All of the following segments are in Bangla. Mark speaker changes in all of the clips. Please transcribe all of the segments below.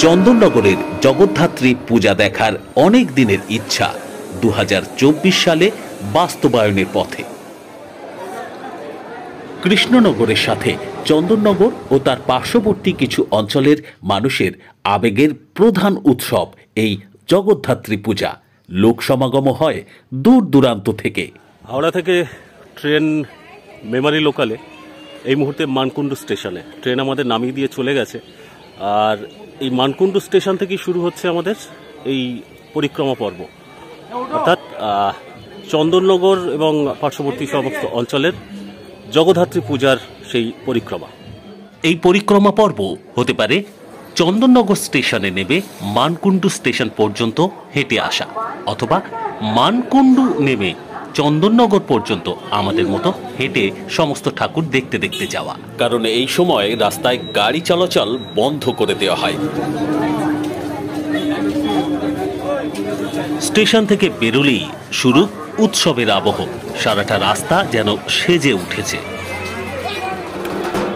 Speaker 1: চন্দননগরের জগদ্ধাত্রী পূজা দেখার অনেক দিনের ইচ্ছা 2024 সালে বাস্তবায়নের পথে। কৃষ্ণনগরের সাথে চন্দননগর ও তার পার্শ্ববর্তী কিছু অঞ্চলের মানুষের আবেগের প্রধান উৎসব এই জগদ্ধাত্রী পূজা। লোক সমাগম হয় দূর দূরান্ত থেকে।
Speaker 2: হাওড়া থেকে ট্রেন মেমারি লোকালে এই মুহূর্তে মানকুণ্ডু স্টেশনে ট্রেন আমাদের নামিয়ে দিয়ে চলে গেছে। আর এই মানকুণ্ডু স্টেশন থেকেই শুরু হচ্ছে আমাদের এই পরিক্রমা পর্ব, অর্থাৎ চন্দননগর এবং পার্শ্ববর্তী সমস্ত অঞ্চলের জগদ্ধাত্রী পূজার সেই পরিক্রমা।
Speaker 1: এই পরিক্রমা পর্ব হতে পারে চন্দননগর স্টেশনে নেমে মানকুণ্ডু স্টেশন পর্যন্ত হেঁটে আসা, অথবা মানকুণ্ডু নেমে চন্দননগর পর্যন্ত আমাদের মতো হেঁটে সমস্ত ঠাকুর দেখতে দেখতে যাওয়া। কারণ এই সময় রাস্তায় গাড়ি চলাচল বন্ধ করে দেওয়া হয়। স্টেশন থেকে বেরোলেই শুরু উৎসবের আবহ। সারাটা রাস্তা যেন সেজে উঠেছে।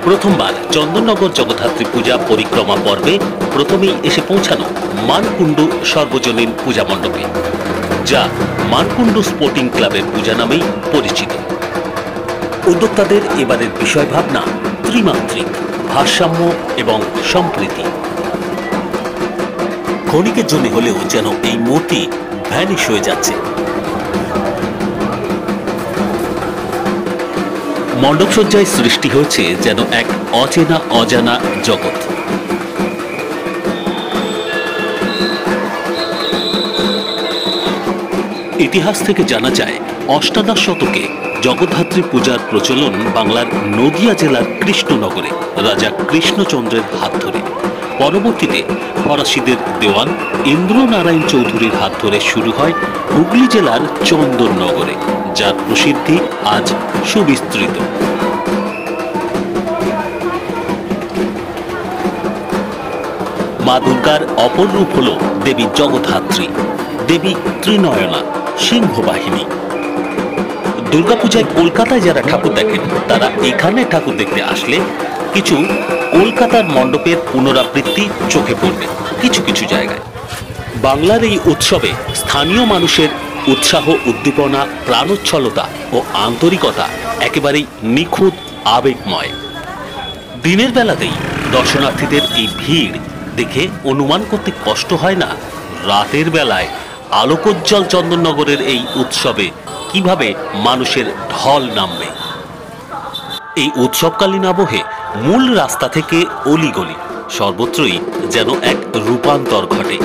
Speaker 1: প্রথমবার চন্দননগর জগদ্ধাত্রী পূজা পরিক্রমা পর্বে প্রথমেই এসে পৌঁছানো মানকুণ্ডু সর্বজনীন পূজা মণ্ডপে, যা মানকুণ্ডু স্পোর্টিং ক্লাবের পূজা নামেই পরিচিত। উদ্যোক্তাদের এবারের বিষয় ভাবনা ত্রিমাত্রিক, ভারসাম্য এবং সম্প্রীতি। ক্ষণিকের জন্য হলেও যেন এই মূর্তি ভ্যানিশ হয়ে যাচ্ছে। মণ্ডপসজ্জায় সৃষ্টি হয়েছে যেন এক অচেনা অজানা জগৎ। ইতিহাস থেকে জানা যায়, অষ্টাদশ শতকে জগদ্ধাত্রী পূজার প্রচলন বাংলার নদিয়া জেলার কৃষ্ণনগরে রাজা কৃষ্ণচন্দ্রের হাত ধরে। পরবর্তীতে ফরাসিদের দেওয়ান ইন্দ্রনারায়ণ চৌধুরীর হাত ধরে শুরু হয় হুগলি জেলার চন্দননগরে, যার প্রসিদ্ধি আজ সুবিস্তৃত। মা দুর্গার অপর রূপ হল দেবী জগদ্ধাত্রী, দেবী ত্রিনয়না, সিংহবাহিনী। দুর্গাপূজায় কলকাতায় যারা ঠাকুর দেখেন তারা এখানে ঠাকুর দেখতে আসলে কিছু কলকাতার মণ্ডপের পুনরাবৃত্তি চোখে পড়বে কিছু কিছু জায়গায়। বাংলার এই উৎসবে স্থানীয় মানুষের উৎসাহ, উদ্দীপনা, প্রাণোচ্ছলতা ও আন্তরিকতা একেবারেই নিখুঁত, আবেগময়। দিনের বেলাতেই দর্শনার্থীদের এই ভিড় দেখে অনুমান করতে কষ্ট হয় না রাতের বেলায় আলোকোজ্জ্বল চন্দননগরের এই উৎসবে কিভাবে মানুষের ঢল নামবে। এই উৎসবকালীন আবহে মূল রাস্তা থেকে অলিগলি সর্বত্রই যেন এক রূপান্তর ঘটে।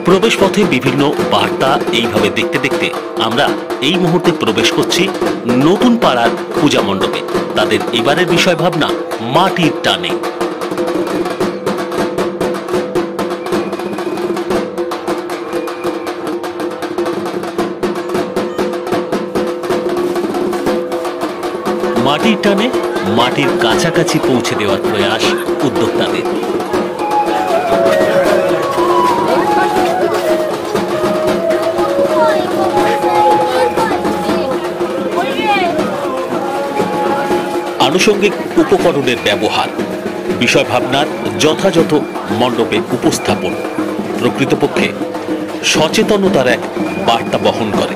Speaker 1: প্রবেশ পথে বিভিন্ন বার্তা এইভাবে দেখতে দেখতে আমরা এই মুহূর্তে প্রবেশ করছি নতুন পাড়ার পূজা মণ্ডপে। তাদের এবারের বিষয় ভাবনা মাটির টানে। মাটির টানে মাটির কাছাকাছি পৌঁছে দেওয়ার প্রয়াস উদ্যোক্তাদের। আনুষঙ্গিক উপকরণের ব্যবহার, বিষয় ভাবনার যথাযথ মণ্ডপে উপস্থাপন প্রকৃতপক্ষে সচেতনতার এক বার্তা বহন করে।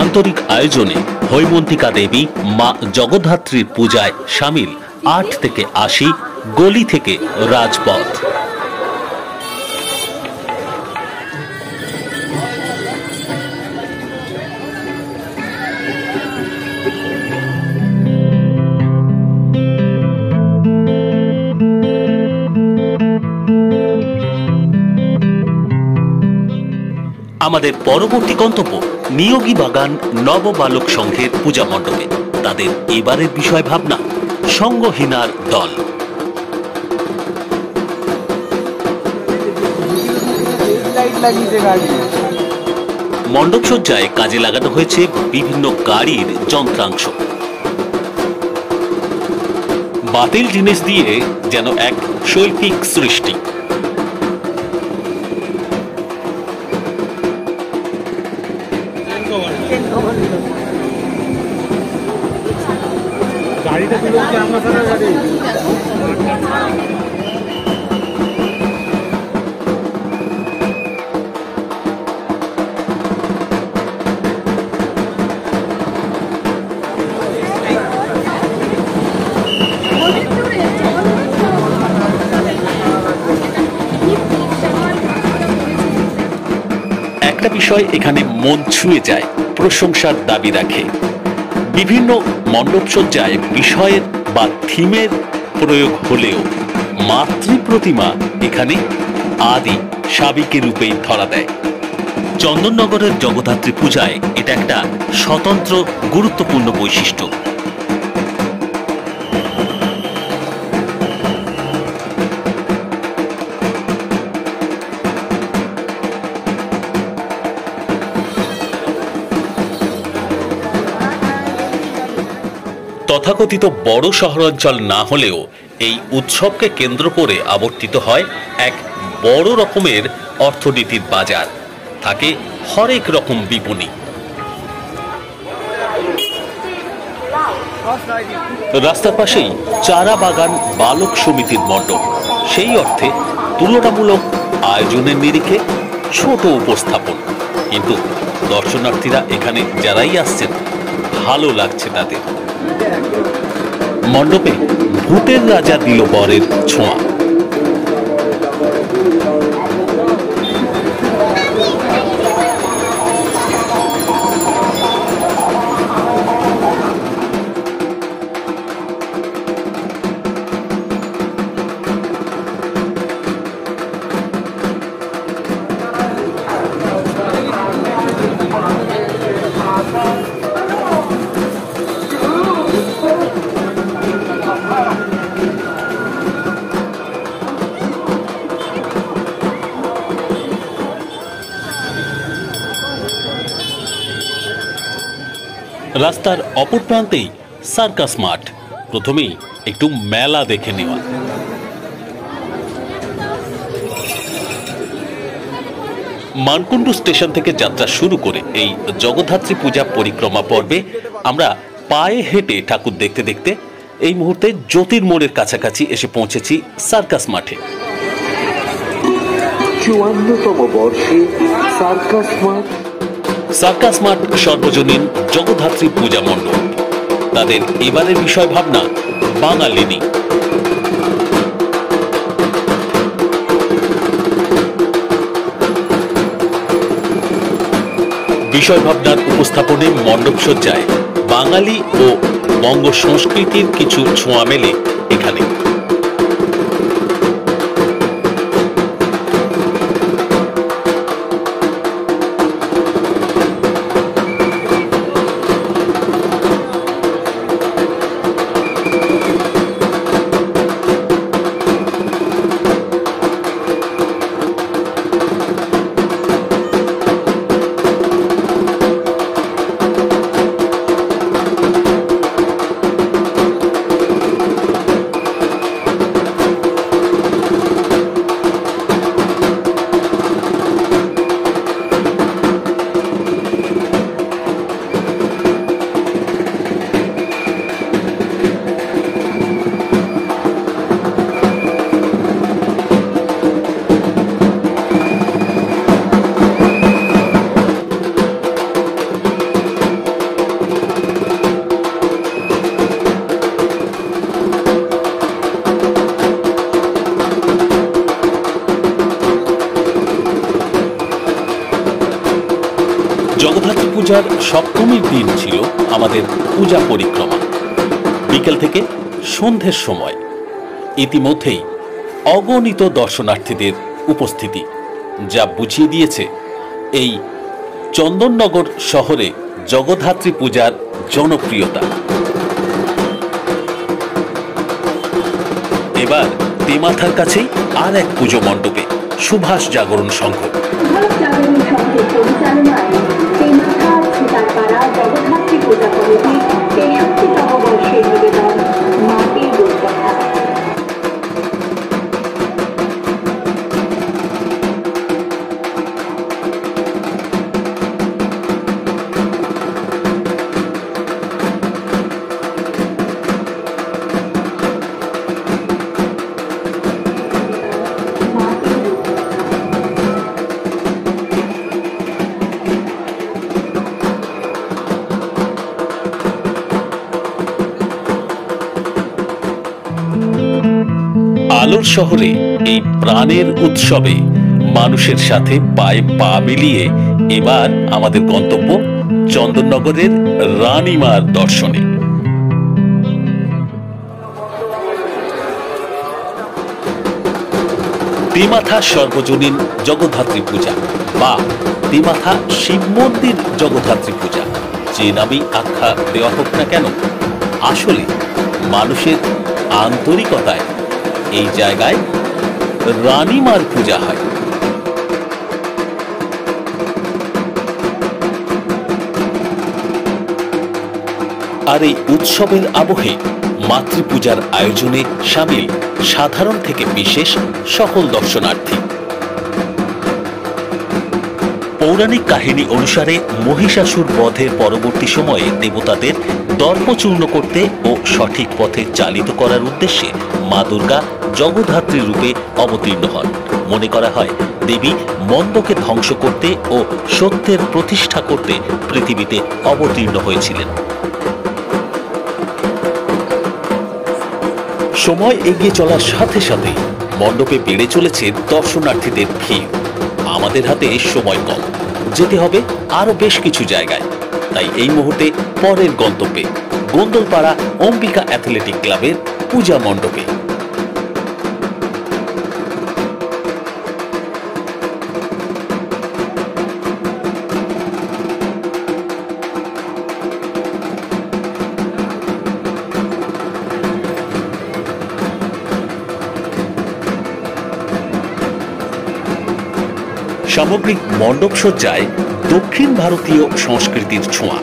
Speaker 1: আন্তরিক আয়োজনে হৈমন্তিকা দেবী মা জগদ্ধাত্রীর পূজায় শামিল 8 থেকে 80 গলি থেকে রাজপথ। আমাদের পরবর্তী গন্তব্য নিয়োগী বাগান নববালক সংঘের পূজা মণ্ডপে। তাদের এবারের বিষয় ভাবনা সঙ্গহীনার দল। মণ্ডপ সজ্জায় কাজে লাগানো হয়েছে বিভিন্ন গাড়ির যন্ত্রাংশ। বাতিল জিনিস দিয়ে যেন এক শৈল্পিক সৃষ্টি। একটা বিষয় এখানে মন ছুঁয়ে যায়, প্রশংসার দাবি রাখে। বিভিন্ন মণ্ডপ সজ্জায় বিষয়ের বা থিমের প্রয়োগ হলেও মাতৃ প্রতিমা এখানে আদি সাবিকে রূপেই ধরা দেয়। চন্দননগরের জগদ্ধাত্রী পূজায় এটা একটা স্বতন্ত্র গুরুত্বপূর্ণ বৈশিষ্ট্য। তথাকথিত বড় শহরাঞ্চল না হলেও এই উৎসবকে কেন্দ্র করে আবর্তিত হয় এক বড় রকমের অর্থনীতির বাজার। থাকে হরেক রকম বিপণী। রাস্তার পাশেই চারা বাগান বালক সমিতির মণ্ডপ। সেই অর্থে তুলনামূলক আয়োজনের নিরিখে ছোট উপস্থাপন, কিন্তু দর্শনার্থীরা এখানে যারাই আসছেন ভালো লাগছে তাদের। মণ্ডপে ভূতের রাজা দিল বরের ছোঁয়া। রাস্তার অপর প্রান্তেই সার্কাস মাঠ। প্রথমেই একটু মেলা দেখে নেওয়া। মানকুণ্ডু স্টেশন থেকে যাত্রা শুরু করে এই জগদ্ধাত্রী পূজা পরিক্রমা পর্বে আমরা পায়ে হেঁটে ঠাকুর দেখতে দেখতে এই মুহূর্তে জ্যোতির্মোড়ের কাছাকাছি এসে পৌঁছেছি সার্কাস মাঠে।
Speaker 3: 54তম বর্ষে সার্কাস মাঠ।
Speaker 1: সার্কাস মাঠ সর্বজনীন জগদ্ধাত্রী পূজা মণ্ডপ। তাদের এবারের বিষয় ভাবনা বাঙালিনী। বিষয় ভাবনার উপস্থাপনে মণ্ডপ সজ্জায় বাঙালি ও বঙ্গ সংস্কৃতির কিছু ছোঁয়া মেলে এখানে। জগদ্ধাত্রী পূজার সপ্তমীর দিন ছিল আমাদের পূজা পরিক্রমা। বিকেল থেকে সন্ধ্যের সময় ইতিমধ্যেই অগণিত দর্শনার্থীদের উপস্থিতি, যা বুঝিয়ে দিয়েছে এই চন্দননগর শহরে জগদ্ধাত্রী পূজার জনপ্রিয়তা। এবার তেমাথার কাছেই আর এক পুজো মণ্ডপে সুভাষ জাগরণ সংঘ।
Speaker 4: সুভাষ জাগরণ সংঘের পরিচালনায় তেমাথা সুতারপাড়া জগদ্ধাত্রী পূজা কমিটি ৬৩তম বর্ষের নিবেদন মাটির রূপকথা।
Speaker 1: আলোর শহরে এই প্রাণের উৎসবে মানুষের সাথে পায়ে পা মিলিয়ে এবার আমাদের গন্তব্য চন্দননগরের রানীমার দর্শনে। তেমাথা সর্বজনীন জগদ্ধাত্রী পূজা বা তেমাথা শিব মন্দির জগদ্ধাত্রী পূজা, যে নামেই আখ্যা দেওয়া হোক না কেন, আসলে মানুষের আন্তরিকতায় এই জায়গায় রানীমার পূজা হয়। আর এই উৎসবের আবহে মাতৃপূজার আয়োজনে সামিল সাধারণ থেকে বিশেষ সকল দর্শনার্থী। পৌরাণিক কাহিনী অনুসারে মহিষাসুর বধের পরবর্তী সময়ে দেবতাদের দর্পচূর্ণ করতে ও সঠিক পথে চালিত করার উদ্দেশ্যে মা দুর্গা জগদ্ধাত্রী রূপে অবতীর্ণ হন। মনে করা হয় দেবী মন্দকে ধ্বংস করতে ও সত্যের প্রতিষ্ঠা করতে পৃথিবীতে অবতীর্ণ হয়েছিলেন। সময় এগিয়ে চলার সাথে সাথে মণ্ডপে বেড়ে চলেছে দর্শনার্থীদের ভিড়। আমাদের হাতে সময় কম, যেতে হবে আরো বেশ কিছু জায়গায়। তাই এই মুহূর্তে পরের গন্তব্যে গোন্দলপাড়া অম্বিকা অ্যাথলেটিক ক্লাবের পূজা মণ্ডপে। সামগ্রিক মণ্ডপ সজ্জায় দক্ষিণ ভারতীয় সংস্কৃতির ছোঁয়া।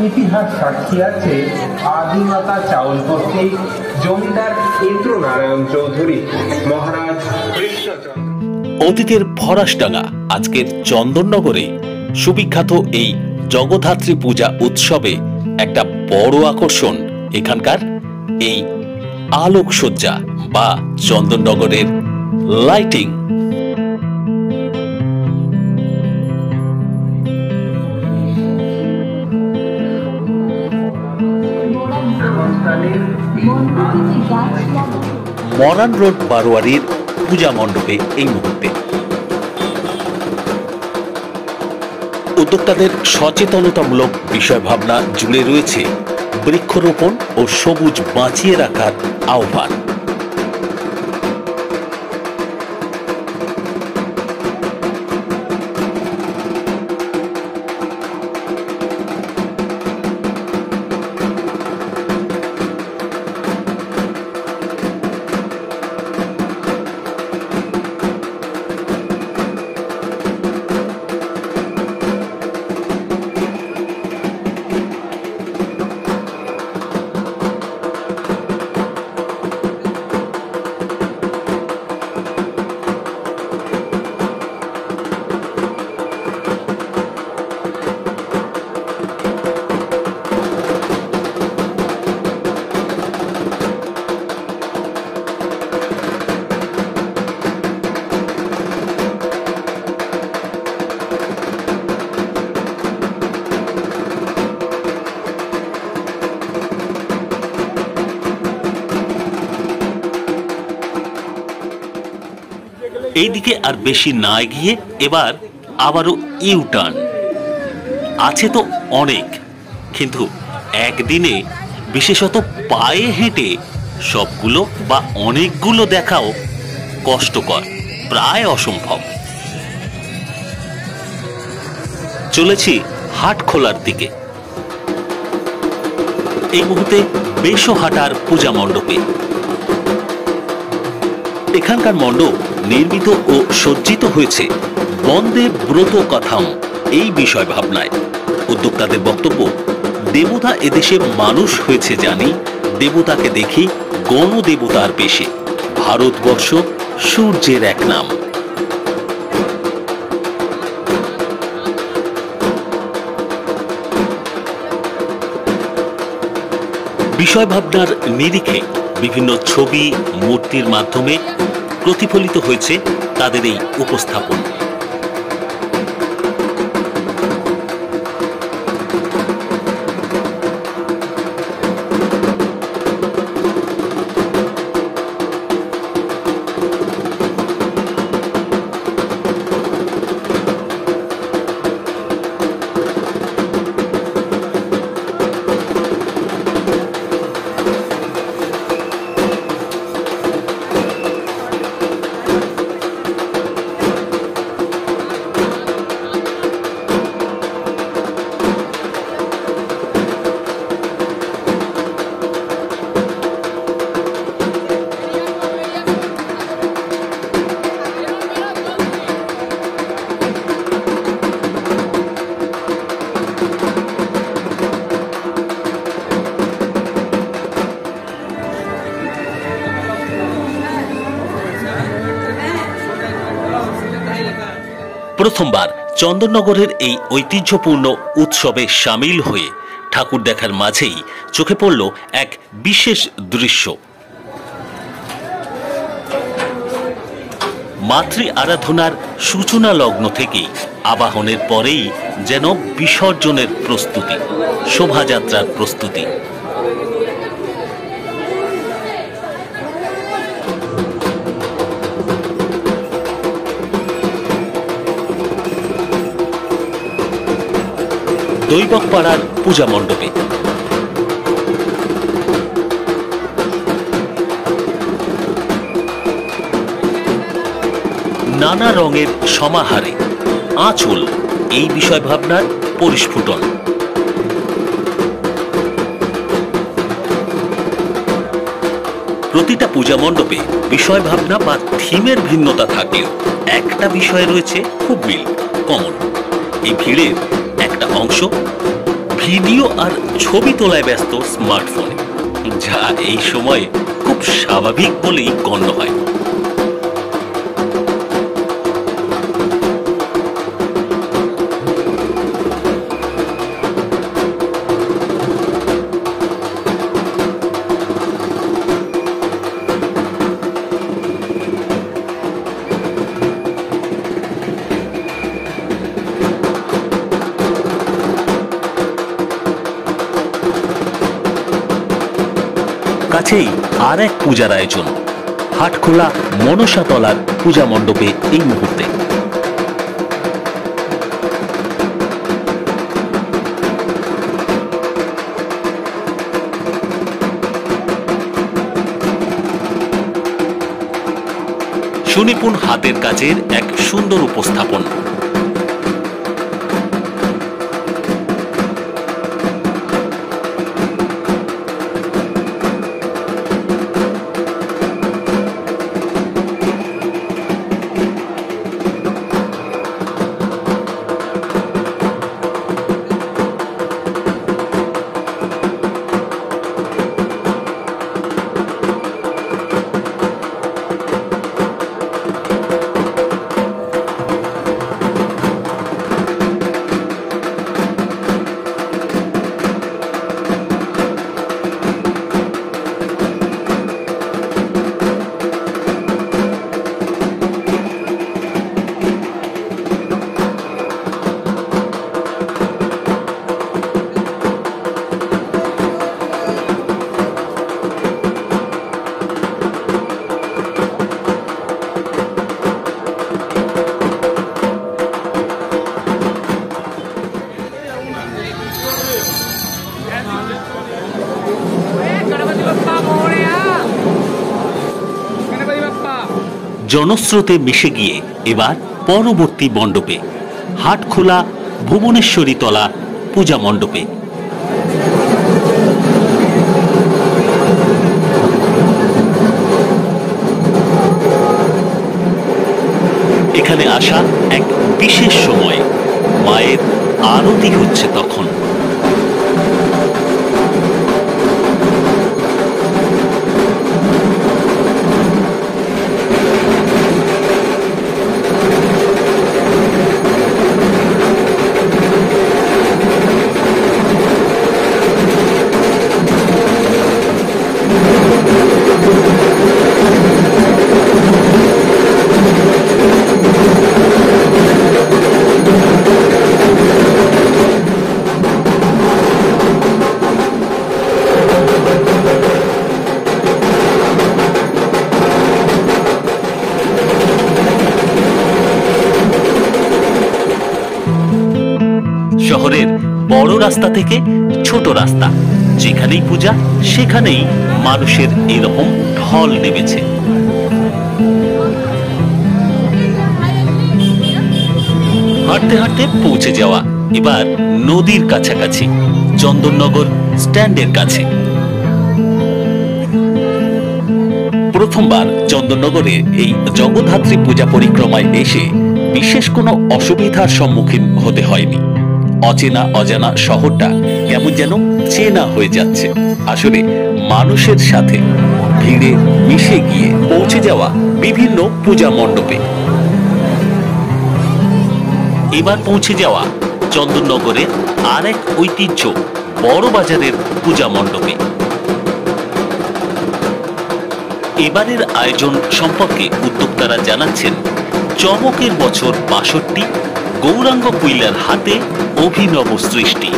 Speaker 5: ইতিহাস সাক্ষী আছে আদিমাতা চাউল করতে জমিদার ইন্দ্রনারায়ণ চৌধুরী মহারাজ কৃষ্ণচন্দ্র।
Speaker 1: অতীতের ফরাসডাঙ্গা আজকের চন্দননগরে সুবিখ্যাত এই জগদ্ধাত্রী পূজা উৎসবে একটা বড় আকর্ষণ এখানকার এই আলোকসজ্জা বা চন্দননগরের লাইটিং। মরান রোড বারোয়ারির পূজা মণ্ডপে এই মুহূর্তে উদ্যোক্তাদের সচেতনতামূলক বিষয় ভাবনা জুড়ে রয়েছে বৃক্ষরোপণ ও সবুজ বাঁচিয়ে রাখার আহ্বান। এইদিকে আর বেশি না গিয়ে এবার আবারও ইউটার্ন। আছে তো অনেক, কিন্তু একদিনে বিশেষত পায়ে হেঁটে সবগুলো বা অনেকগুলো দেখাও কষ্টকর, প্রায় অসম্ভব। চলেছি হাটখোলার দিকে। এই মুহূর্তে বেশহাটার পূজা মণ্ডপে। এখানকার মণ্ডপ নির্মিত ও সজ্জিত হয়েছে বন্দে ব্রত কথাম এই বিষয় ভাবনায়। উদ্যোক্তাদের বক্তব্য, দেবতা এদেশে মানুষ হয়েছে জানি, দেবতাকে দেখি গণদেবতার বেশে, ভারতবর্ষ সূর্যের এক নাম। বিষয় ভাবনার নিরিখে বিভিন্ন ছবি মূর্তির মাধ্যমে প্রতিফলিত হয়েছে তাদের এই উপস্থাপন। প্রথমবার চন্দননগরের এই ঐতিহ্যপূর্ণ উৎসবে সামিল হয়ে ঠাকুর দেখার মাঝেই চোখে পড়ল এক বিশেষ দৃশ্য। মাতৃ আরাধনার সূচনা লগ্ন থেকেই আবাহনের পরেই যেন বিসর্জনের প্রস্তুতি, শোভাযাত্রার প্রস্তুতি। দৈবকপাড়ার পূজা মণ্ডপে নানা রঙের সমাহারে আঁচল এই বিষয় ভাবনার পরিস্ফুটন। প্রতিটা পূজা মণ্ডপে বিষয় ভাবনা বা থিমের ভিন্নতা থাকলেও একটা বিষয় রয়েছে খুব মিল, কমন। এই ভিড়ের একটা অংশ ভিডিও আর ছবি তোলায় ব্যস্ত স্মার্টফোনে, যা এই সময়ে খুব স্বাভাবিক বলেই গণ্য হয়। কাছেই আর এক পূজার আয়োজন, হাটখোলা মনসাতলার পূজা মণ্ডপে এই মুহূর্তে। সুনিপুণ হাতের কাজের এক সুন্দর উপস্থাপন। জনস্রোতে মিশে গিয়ে এবার পরবর্তী মণ্ডপে, হাটখোলা ভুবনেশ্বরী তলা পূজা মণ্ডপে। এখানে আসা এক বিশেষ সময়, মায়ের আরতি হচ্ছে তখন। শহরের বড় রাস্তা থেকে ছোট রাস্তা, যেখানেই পূজা সেখানেই মানুষের এরকম ঢল নেমেছে। হাঁটতে হাঁটতে পৌঁছে যাওয়া এবার নদীর কাছাকাছি, চন্দননগর স্ট্যান্ডের কাছে। প্রথমবার চন্দননগরে এই জগদ্ধাত্রী পূজা পরিক্রমায় এসে বিশেষ কোনো অসুবিধার সম্মুখীন হতে হয়নি। অচেনা অজানা শহরটা কেমন যেন চেনা হয়ে যাচ্ছে। আসলে মানুষের সাথে ভিড়ে মিশে গিয়ে পৌঁছে যাওয়া বিভিন্ন পূজা মণ্ডপে। এবার পৌঁছে যাওয়া চন্দননগরের আর এক ঐতিহ্য বড় বাজারের পূজা মণ্ডপে। এবারের আয়োজন সম্পর্কে উদ্যোক্তারা জানাচ্ছেন, চমকের বছর ৬২, গৌরাঙ্গ কুইলার হাতে অভিনব সৃষ্টি।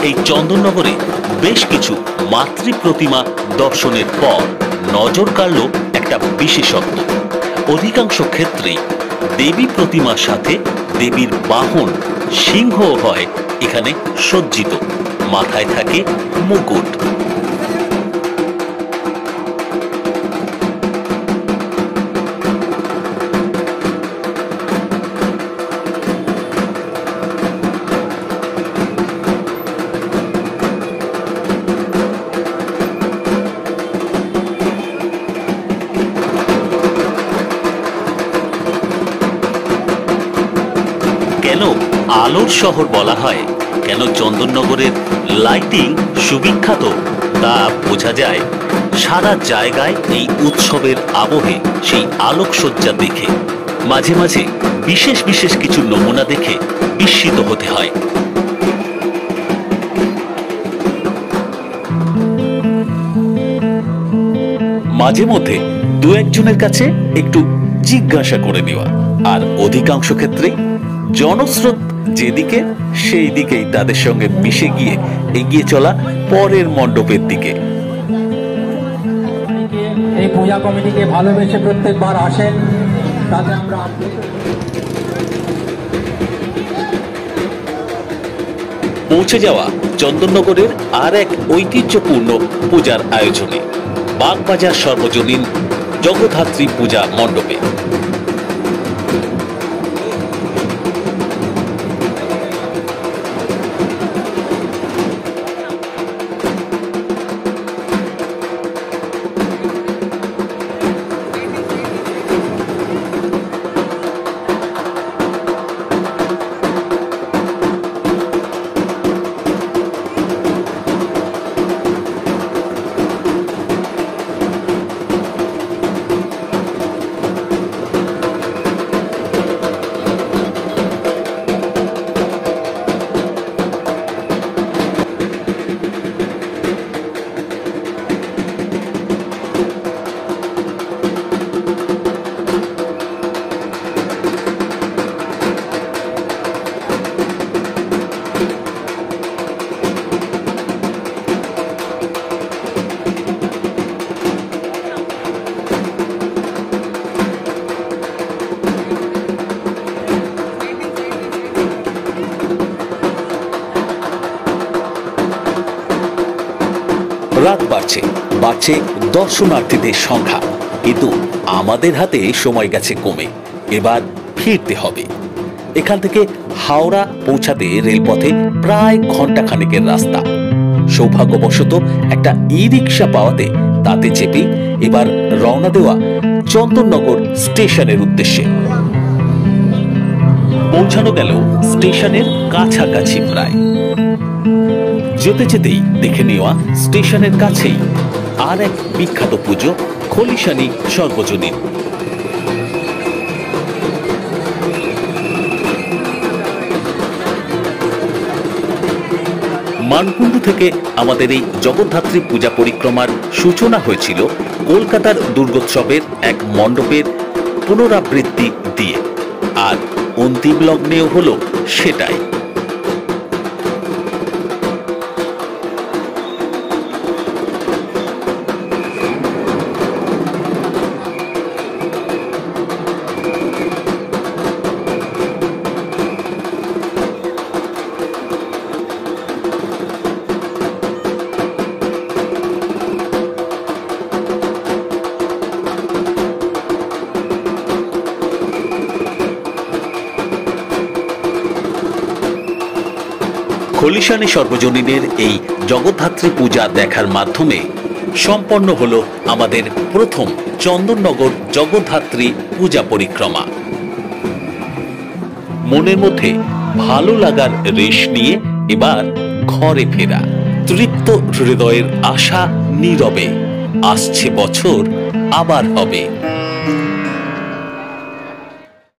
Speaker 1: এই চন্দননগরে বেশ কিছু মাতৃ প্রতিমা দর্শনের পর নজর কাড়ল একটা বিশেষত্ব। অধিকাংশ ক্ষেত্রেই দেবী প্রতিমার সাথে দেবীর বাহন সিংহ হয় এখানে সজ্জিত, মাথায় থাকে মুকুট। কেন আলোর শহর বলা হয়, কেন চন্দননগরের লাইটিং সুবিখ্যাত, তা বোঝা যায় সারা জায়গায় এই উৎসবের আবহে সেই আলোকসজ্জা দেখে। মাঝে মাঝে বিশেষ বিশেষ কিছু নমুনা দেখে বিস্মিত হতে হয়। মাঝে মধ্যে দু একজনের কাছে একটু জিজ্ঞাসা করে নেওয়া, আর অধিকাংশ ক্ষেত্রেই জনস্রোত যেদিকে সেই দিকেই তাদের সঙ্গে মিশে গিয়ে এগিয়ে চলা পরের মণ্ডপের দিকে।
Speaker 6: এই পূজা কমিটিকে ভালোবেসে প্রত্যেকবার আসেন, তাতে আমরা
Speaker 1: পৌঁছে যাওয়া চন্দননগরের আর এক ঐতিহ্যপূর্ণ পূজার আয়োজনে, বাগবাজার সর্বজনীন জগদ্ধাত্রী পূজা মণ্ডপে। বাড়ছে, বাড়ছে দর্শনার্থীদের সংখ্যা, কিন্তু আমাদের হাতে সময় গেছে কমে। এবার ফিরতে হবে। এখান থেকে হাওড়া পৌঁছাতে রেলপথে প্রায় ঘন্টাখানেকের রাস্তা। সৌভাগ্যবশত একটা ই রিক্সা পাওয়াতে তাতে চেপে এবার রওনা দেওয়া চন্দননগর স্টেশনের উদ্দেশ্যে। পৌঁছানো গেল স্টেশনের কাছাকাছি প্রায়। যেতে যেতেই দেখে নেওয়া স্টেশনের কাছেই আর এক বিখ্যাত পুজো, খলিশানী সর্বজনীন। মানকুণ্ডু থেকে আমাদের এই জগদ্ধাত্রী পূজা পরিক্রমার সূচনা হয়েছিল কলকাতার দুর্গোৎসবের এক মণ্ডপের পুনরাবৃত্তি দিয়ে, আর অন্তিম লগ্নেও হলো সেটাই। খলিশানী সর্বজনীনের এই জগদ্ধাত্রী পূজা দেখার মাধ্যমে সম্পন্ন হলো আমাদের প্রথম চন্দননগর জগদ্ধাত্রী পূজা পরিক্রমা। মনের মধ্যে ভালো লাগার রেশ নিয়ে এবার ঘরে ফেরা, তৃপ্ত হৃদয়ের আশা নীরবে, আসছে বছর আবার হবে।